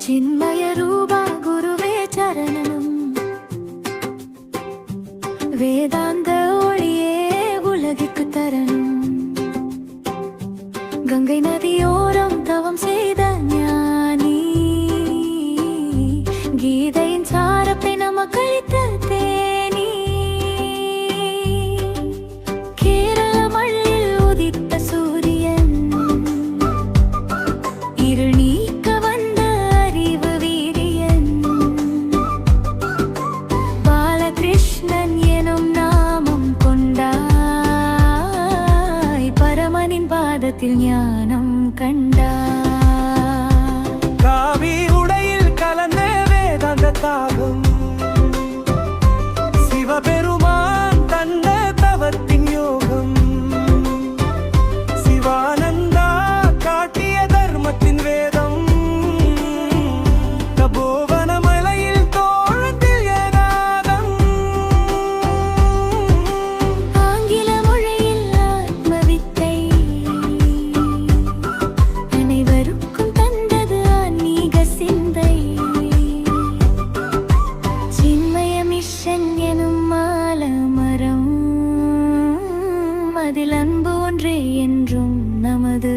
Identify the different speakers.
Speaker 1: चिन्मय रूपा गुरुवे चरणम वेदांत ओळिये उलगिक्कु तरணும் गंगै नदियोरम तवम செய்த ஞானி கீதையின் சாரத்தை நமக்களித்த தேனி கேரள மண்ணில் உதித்த சூரியன் இருள் நீக்க வந்த அறிவு வீரியன் பாலகிருஷ்ணன் எனும் நாமம் கொண்டாய் பரமனின் பாதத்தில் ஞானம் கண்டாய்
Speaker 2: காவி உடையில் கலந்த வேதாந்த தாகம் சிவபெருமான் தந்த தவத்தின் யோகம் சிவானந்தா காட்டிய தர்மத்தின் வேதம் தபோவன மலையில் தோழத்தில் ஏகாதம்
Speaker 1: ஆங்கில மொழியில் ஆத்மவித்தை அனைவருக்கும் தந்தது ஆன்மீக சிந்தை சின்மய மிஷன் எனும் மாலமரம் அதில் அன்பு ஒன்றே என்றும் நமது